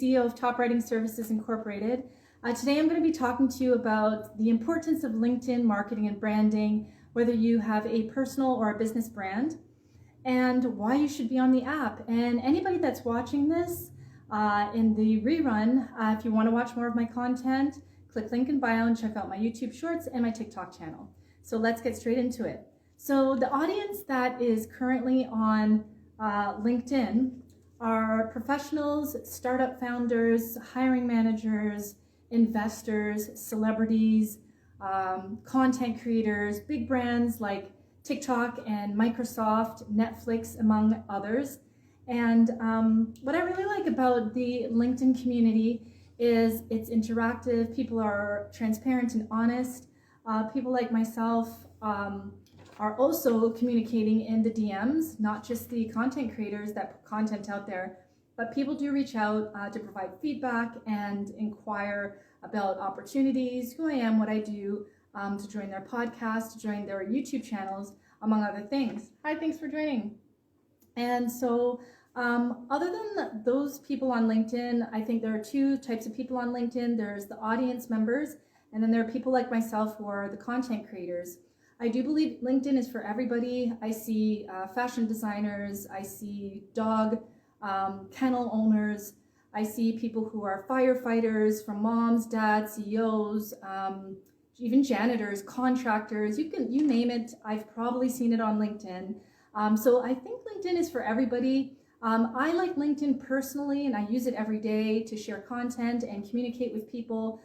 CEO of Top Writing Services Incorporated. Today I'm going to be talking to you about the importance of LinkedIn marketing and branding, whether you have a personal or a business brand, and why you should be on the app. And anybody that's watching this in the rerun, if you want to watch more of my content, click link in bio and check out my YouTube shorts and my TikTok channel. So let's get straight into it. So the audience that is currently on LinkedIn are professionals, startup founders, hiring managers, investors, celebrities, content creators, big brands like TikTok and Microsoft, Netflix, among others. And what I really like about the LinkedIn community is it's interactive. People are transparent and honest. People like myself are also communicating in the DMs, not just the content creators that put content out there, but people do reach out to provide feedback and inquire about opportunities, who I am, what I do, to join their podcast, to join their YouTube channels, among other things. Hi, thanks for joining. And so other than those people on LinkedIn, I think there are two types of people on LinkedIn. There's the audience members, and then there are people like myself who are the content creators. I do believe LinkedIn is for everybody. I see fashion designers, I see dog kennel owners, I see people who are firefighters, from moms, dads, CEOs, even janitors, contractors, you name it. I've probably seen it on LinkedIn. So I think LinkedIn is for everybody. I like LinkedIn personally, and I use it every day to share content and communicate with people.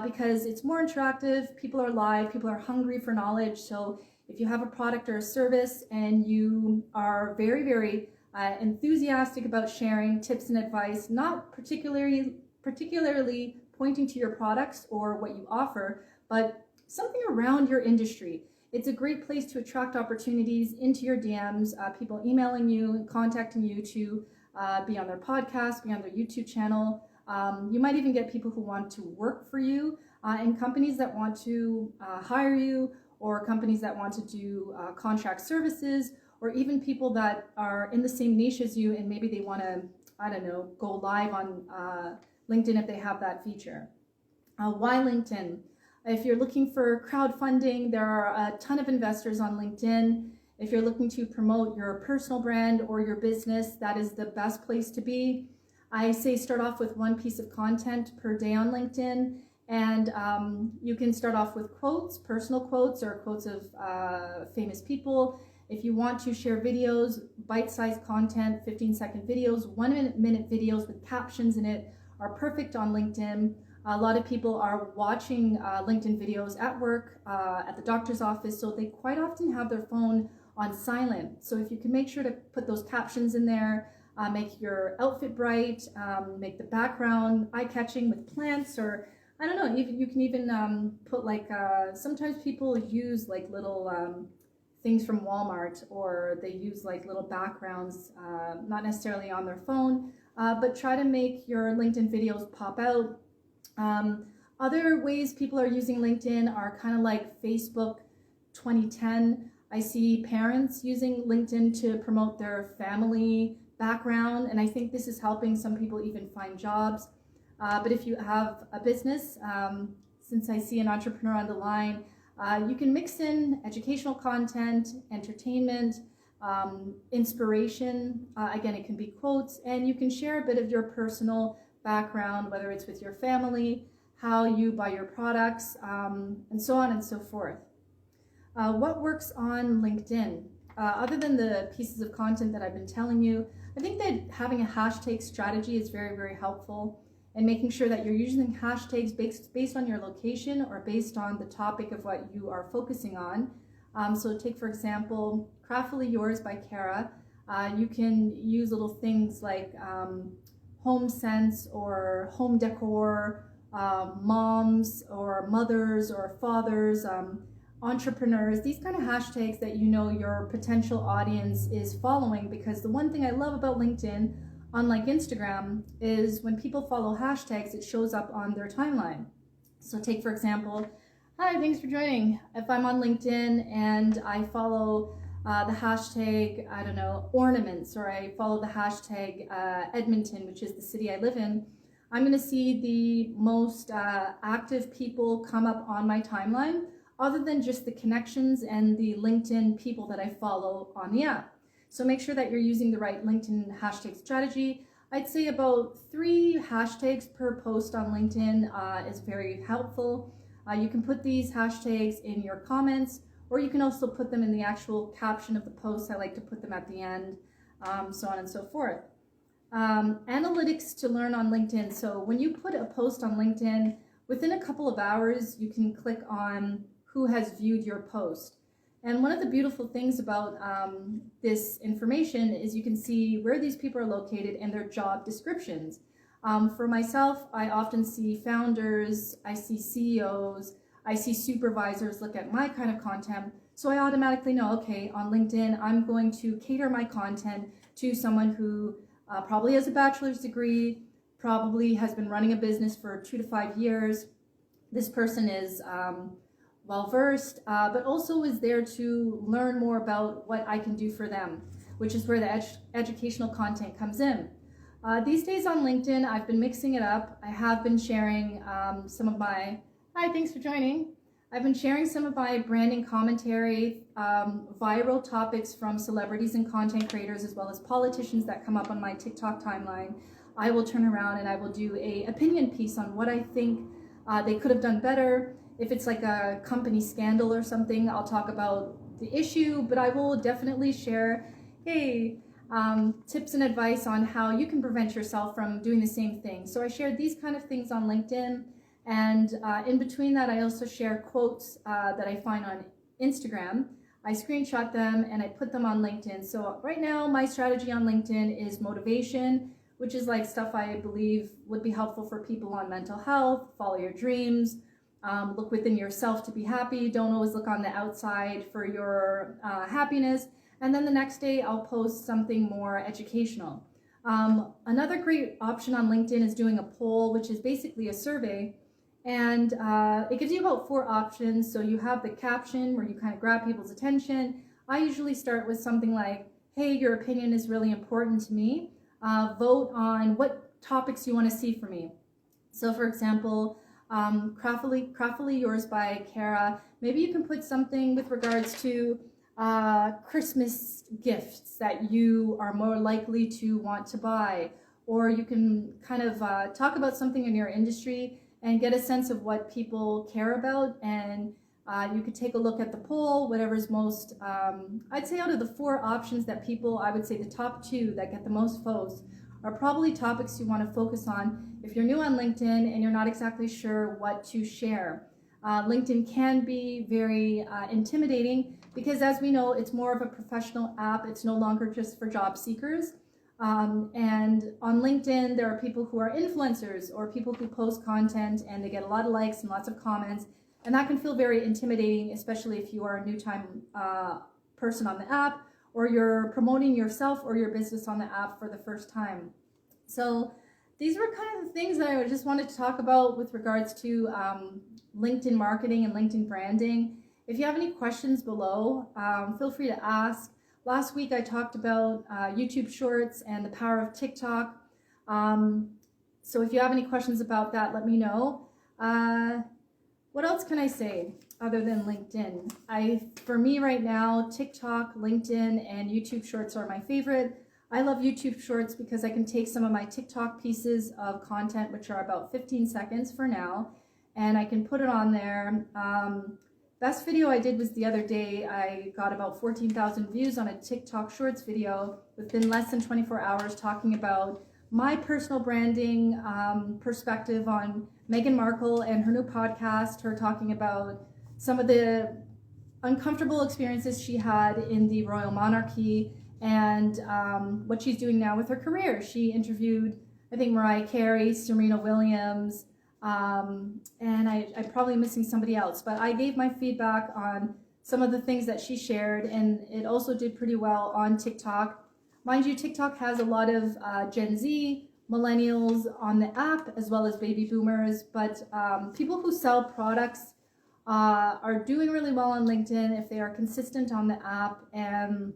Because it's more interactive, people are live, people are hungry for knowledge. So if you have a product or a service and you are very, very enthusiastic about sharing tips and advice, not particularly pointing to your products or what you offer, but something around your industry, it's a great place to attract opportunities into your DMs, people emailing you and contacting you to be on their podcast, be on their YouTube channel. You might even get people who want to work for you, and companies that want to hire you, or companies that want to do contract services, or even people that are in the same niche as you and maybe they want to, I don't know, go live on LinkedIn if they have that feature. Why LinkedIn? If you're looking for crowdfunding, there are a ton of investors on LinkedIn. If you're looking to promote your personal brand or your business, that is the best place to be. I say start off with one piece of content per day on LinkedIn, and you can start off with quotes, personal quotes, or quotes of famous people. If you want to share videos, bite-sized content, 15-second videos, 1-minute videos with captions in it are perfect on LinkedIn. A lot of people are watching LinkedIn videos at work, at the doctor's office, so they quite often have their phone on silent. So if you can make sure to put those captions in there, make your outfit bright, make the background eye-catching with plants, or I don't know, you can even put like, sometimes people use like little things from Walmart, or they use like little backgrounds, not necessarily on their phone, but try to make your LinkedIn videos pop out. Other ways people are using LinkedIn are kind of like Facebook 2010. I see parents using LinkedIn to promote their family background, and I think this is helping some people even find jobs. But if you have a business, since I see an entrepreneur on the line, you can mix in educational content, entertainment, inspiration. Again, it can be quotes, and you can share a bit of your personal background, whether it's with your family, how you buy your products, and so on and so forth. What works on LinkedIn? Other than the pieces of content that I've been telling you, I think that having a hashtag strategy is very, very helpful, and making sure that you're using hashtags based on your location or based on the topic of what you are focusing on. So take, for example, Craftily Yours by Kara. You can use little things like home sense or home decor, moms or mothers or fathers, entrepreneurs, these kind of hashtags that you know your potential audience is following. Because the one thing I love about LinkedIn, unlike Instagram, is when people follow hashtags, it shows up on their timeline. So take, for example, hi, thanks for joining. If I'm on LinkedIn and I follow the hashtag, I don't know, ornaments, or I follow the hashtag Edmonton, which is the city I live in, I'm going to see the most active people come up on my timeline, other than just the connections and the LinkedIn people that I follow on the app. So make sure that you're using the right LinkedIn hashtag strategy. I'd say about 3 hashtags per post on LinkedIn is very helpful. You can put these hashtags in your comments, or you can also put them in the actual caption of the post. I like to put them at the end, so on and so forth. Analytics to learn on LinkedIn. So when you put a post on LinkedIn, within a couple of hours, you can click on who has viewed your post. And one of the beautiful things about this information is you can see where these people are located and their job descriptions. For myself, I often see founders, I see CEOs, I see supervisors look at my kind of content. So I automatically know, okay, on LinkedIn, I'm going to cater my content to someone who probably has a bachelor's degree, probably has been running a business for 2 to 5 years. This person is well-versed, but also is there to learn more about what I can do for them, which is where the educational content comes in. These days on LinkedIn, I've been mixing it up. I have been sharing some of my, hi, thanks for joining. I've been sharing some of my branding commentary, viral topics from celebrities and content creators, as well as politicians that come up on my TikTok timeline. I will turn around and I will do an opinion piece on what I think they could have done better. If it's like a company scandal or something, I'll talk about the issue, but I will definitely share, hey, tips and advice on how you can prevent yourself from doing the same thing. So I shared these kind of things on LinkedIn, and in between that, I also share quotes that I find on Instagram. I screenshot them and I put them on LinkedIn. So right now, my strategy on LinkedIn is motivation, which is like stuff I believe would be helpful for people on mental health, follow your dreams, look within yourself to be happy. Don't always look on the outside for your happiness. And then the next day I'll post something more educational. Another great option on LinkedIn is doing a poll, which is basically a survey. And it gives you about 4 options. So you have the caption where you kind of grab people's attention. I usually start with something like, hey, your opinion is really important to me. Vote on what topics you want to see from me. So for example, Craftily Yours by Kara, maybe you can put something with regards to Christmas gifts that you are more likely to want to buy, or you can kind of talk about something in your industry and get a sense of what people care about, and you could take a look at the poll, whatever's most, I'd say out of the 4 options that people, I would say the top 2 that get the most votes are probably topics you want to focus on if you're new on LinkedIn and you're not exactly sure what to share. LinkedIn can be very intimidating because, as we know, it's more of a professional app. It's no longer just for job seekers. And on LinkedIn, there are people who are influencers or people who post content and they get a lot of likes and lots of comments. And that can feel very intimidating, especially if you are a new-time person on the app, or you're promoting yourself or your business on the app for the first time. So these were kind of the things that I just wanted to talk about with regards to LinkedIn marketing and LinkedIn branding. If you have any questions below, feel free to ask. Last week I talked about YouTube Shorts and the power of TikTok. So if you have any questions about that, let me know. What else can I say other than LinkedIn? For me right now, TikTok, LinkedIn, and YouTube Shorts are my favorite. I love YouTube Shorts because I can take some of my TikTok pieces of content, which are about 15 seconds for now, and I can put it on there. Best video I did was the other day. I got about 14,000 views on a TikTok Shorts video within less than 24 hours talking about my personal branding perspective on Meghan Markle and her new podcast, her talking about some of the uncomfortable experiences she had in the royal monarchy and what she's doing now with her career. She interviewed, I think, Mariah Carey, Serena Williams, and I'm probably missing somebody else, but I gave my feedback on some of the things that she shared, and it also did pretty well on TikTok. Mind you, TikTok has a lot of Gen Z, millennials on the app, as well as baby boomers, but people who sell products are doing really well on LinkedIn if they are consistent on the app and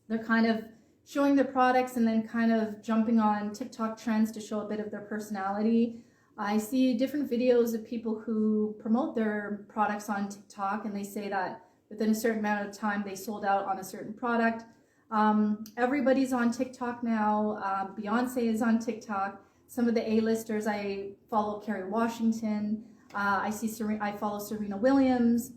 they're kind of showing their products and then kind of jumping on TikTok trends to show a bit of their personality. I see different videos of people who promote their products on TikTok, and they say that within a certain amount of time they sold out on a certain product. Everybody's on TikTok now. Beyonce is on TikTok. Some of the A-listers, I follow Kerry Washington. I follow Serena Williams.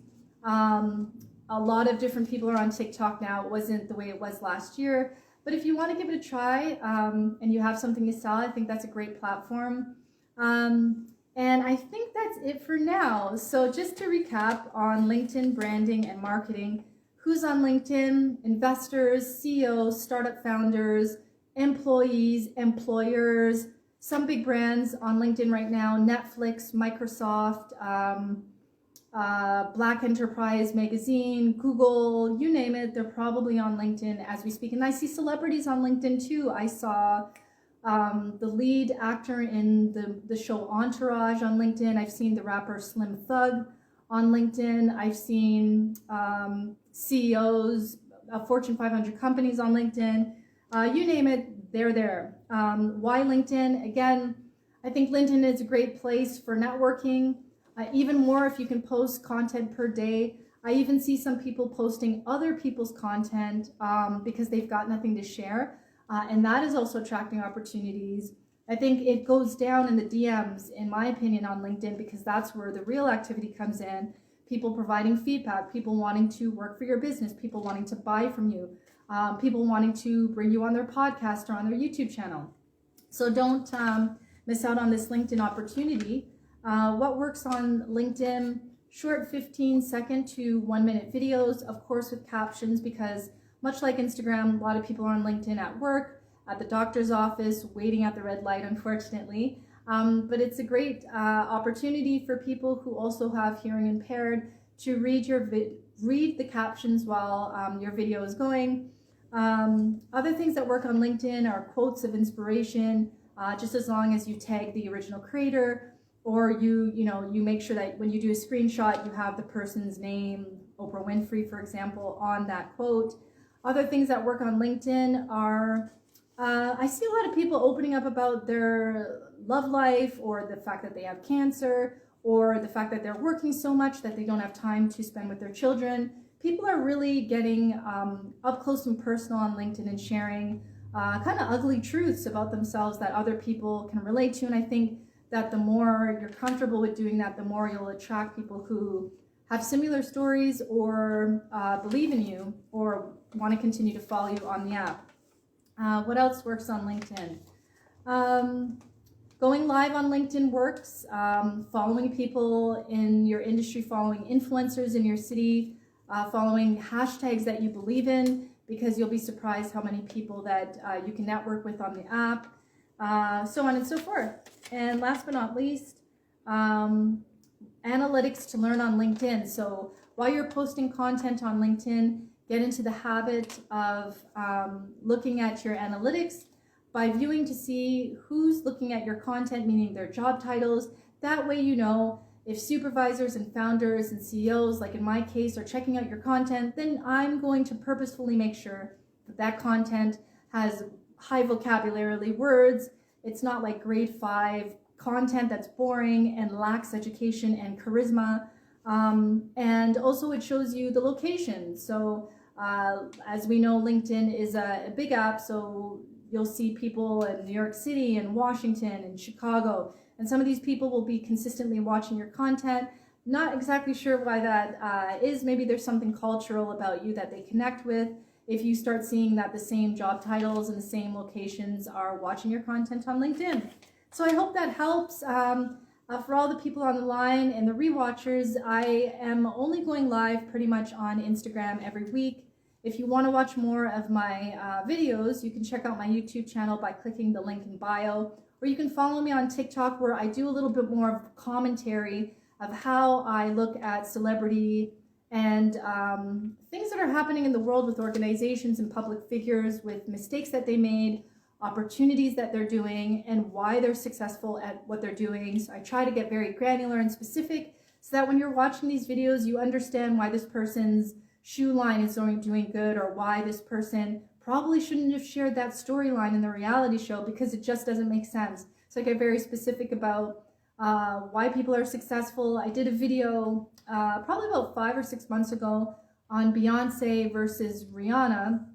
A lot of different people are on TikTok now. It wasn't the way it was last year. But if you want to give it a try and you have something to sell, I think that's a great platform. And I think that's it for now. So just to recap on LinkedIn branding and marketing, who's on LinkedIn? Investors, CEOs, startup founders, employees, employers, some big brands on LinkedIn right now, Netflix, Microsoft, Black Enterprise Magazine, Google, you name it, they're probably on LinkedIn as we speak. And I see celebrities on LinkedIn too. I saw the lead actor in the show Entourage on LinkedIn. I've seen the rapper Slim Thug on LinkedIn. I've seen CEOs of Fortune 500 companies on LinkedIn. You name it, they're there. Why LinkedIn? Again, I think LinkedIn is a great place for networking. Even more if you can post content per day. I even see some people posting other people's content because they've got nothing to share. And that is also attracting opportunities. I think it goes down in the DMs, in my opinion, on LinkedIn, because that's where the real activity comes in. People providing feedback, people wanting to work for your business, people wanting to buy from you, people wanting to bring you on their podcast or on their YouTube channel. So don't miss out on this LinkedIn opportunity. What works on LinkedIn? Short 15-second to 1-minute videos, of course with captions, because much like Instagram, a lot of people are on LinkedIn at work, at the doctor's office, waiting at the red light, unfortunately. But it's a great opportunity for people who also have hearing impaired to read the captions while your video is going. Other things that work on LinkedIn are quotes of inspiration, just as long as you tag the original creator, or you make sure that when you do a screenshot, you have the person's name, Oprah Winfrey, for example, on that quote. Other things that work on LinkedIn are, I see a lot of people opening up about their love life, or the fact that they have cancer, or the fact that they're working so much that they don't have time to spend with their children. People are really getting up close and personal on LinkedIn and sharing kind of ugly truths about themselves that other people can relate to. And I think that the more you're comfortable with doing that, the more you'll attract people who have similar stories, or believe in you, or want to continue to follow you on the app. What else works on LinkedIn? Going live on LinkedIn works. Following people in your industry, following influencers in your city, following hashtags that you believe in, because you'll be surprised how many people that you can network with on the app, so on and so forth. And last but not least, analytics to learn on LinkedIn. So while you're posting content on LinkedIn, get into the habit of looking at your analytics by viewing to see who's looking at your content, meaning their job titles. That way you know if supervisors and founders and CEOs, like in my case, are checking out your content, then I'm going to purposefully make sure that that content has high vocabulary words. It's not like grade 5 content that's boring and lacks education and charisma. And also it shows you the location. So as we know, LinkedIn is a big app, so you'll see people in New York City and Washington and Chicago. And some of these people will be consistently watching your content. Not exactly sure why that is. Maybe there's something cultural about you that they connect with. If you start seeing that the same job titles and the same locations are watching your content on LinkedIn. So I hope that helps. For all the people on the line and the rewatchers, I am only going live pretty much on Instagram every week. If you want to watch more of my videos, you can check out my YouTube channel by clicking the link in bio, or you can follow me on TikTok, where I do a little bit more of commentary of how I look at celebrity and things that are happening in the world with organizations and public figures, with mistakes that they made, opportunities that they're doing, and why they're successful at what they're doing. So I try to get very granular and specific so that when you're watching these videos, you understand why this person's shoe line is doing good, or why this person probably shouldn't have shared that storyline in the reality show because it just doesn't make sense. So I get very specific about why people are successful. I did a video probably about 5 or 6 months ago on Beyonce versus Rihanna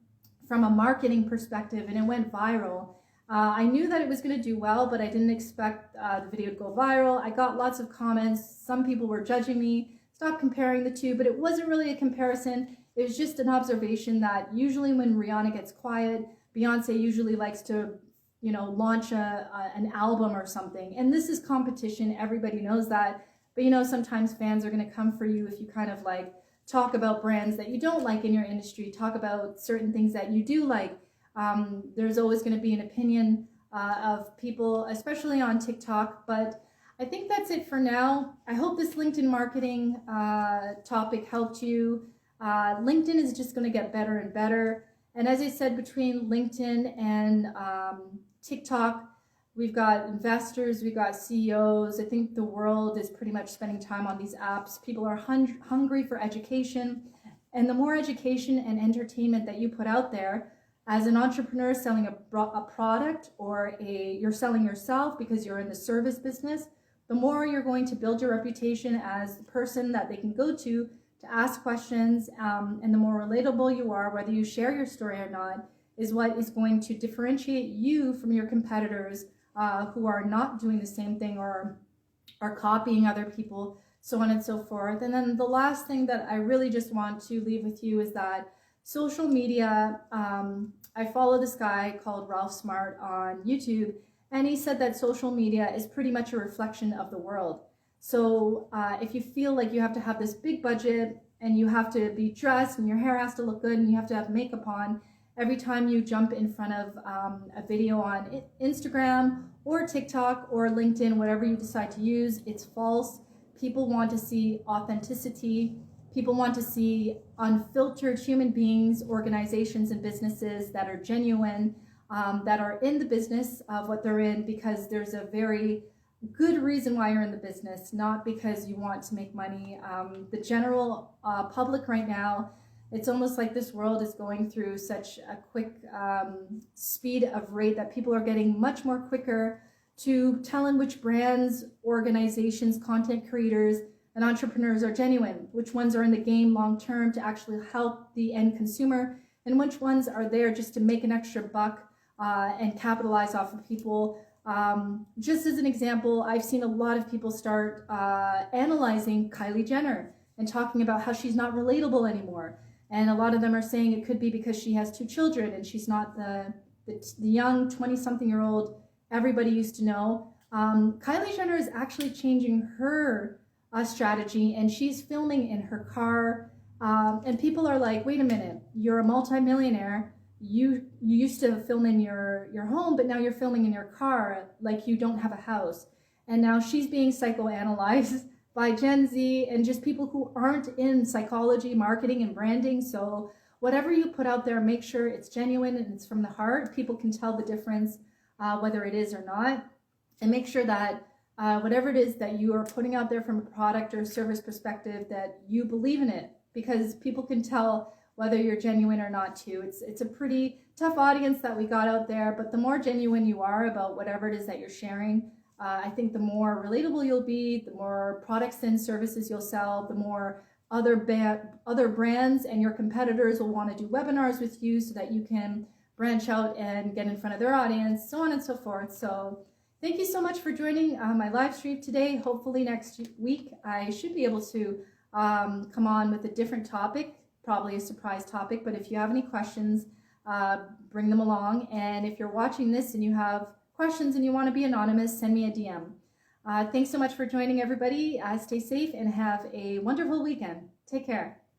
from a marketing perspective, and it went viral. I knew that it was going to do well, but I didn't expect the video to go viral. I got lots of comments. Some people were judging me. Stop comparing the two, but it wasn't really a comparison. It was just an observation that usually when Rihanna gets quiet, Beyonce usually likes to, launch an album or something. And this is competition. Everybody knows that. But sometimes fans are going to come for you if you kind of like talk about brands that you don't like in your industry, talk about certain things that you do like. There's always going to be an opinion of people, especially on TikTok. But I think that's it for now. I hope this LinkedIn marketing topic helped you. LinkedIn is just going to get better and better. And as I said, between LinkedIn and TikTok, we've got investors, we've got CEOs. I think the world is pretty much spending time on these apps. People are hungry for education. And the more education and entertainment that you put out there, as an entrepreneur selling a product or you're selling yourself because you're in the service business, the more you're going to build your reputation as the person that they can go to ask questions, and the more relatable you are, whether you share your story or not, is what is going to differentiate you from your competitors who are not doing the same thing or are copying other people, so on and so forth. And then the last thing that I really just want to leave with you is that social media, I follow this guy called Ralph Smart on YouTube, and he said that social media is pretty much a reflection of the world. So if you feel like you have to have this big budget and you have to be dressed and your hair has to look good and you have to have makeup on every time you jump in front of a video on Instagram or TikTok or LinkedIn, whatever you decide to use, it's false. People want to see authenticity. People want to see unfiltered human beings, organizations, and businesses that are genuine, that are in the business of what they're in because there's a very good reason why you're in the business, not because you want to make money. The general public right now, it's almost like this world is going through such a quick speed of rate that people are getting much more quicker to telling which brands, organizations, content creators, and entrepreneurs are genuine, which ones are in the game long term to actually help the end consumer, and which ones are there just to make an extra buck and capitalize off of people. Just as an example, I've seen a lot of people start analyzing Kylie Jenner and talking about how she's not relatable anymore. And a lot of them are saying it could be because she has 2 children and she's not the young 20-something-year-old everybody used to know. Kylie Jenner is actually changing her strategy, and she's filming in her car. And people are like, wait a minute, you're a multimillionaire. You used to film in your home, but now you're filming in your car like you don't have a house. And now she's being psychoanalyzed by Gen Z and just people who aren't in psychology, marketing, and branding. So whatever you put out there, make sure it's genuine and it's from the heart. People can tell the difference whether it is or not. And make sure that whatever it is that you are putting out there from a product or service perspective, that you believe in it, because people can tell whether you're genuine or not too. It's a pretty tough audience that we got out there, but the more genuine you are about whatever it is that you're sharing, I think the more relatable you'll be, the more products and services you'll sell, the more other brands and your competitors will want to do webinars with you so that you can branch out and get in front of their audience, so on and so forth. So thank you so much for joining my live stream today. Hopefully next week I should be able to come on with a different topic, probably a surprise topic, but if you have any questions, bring them along. And if you're watching this and you have questions and you want to be anonymous, send me a DM. Thanks so much for joining, everybody. Stay safe and have a wonderful weekend. Take care.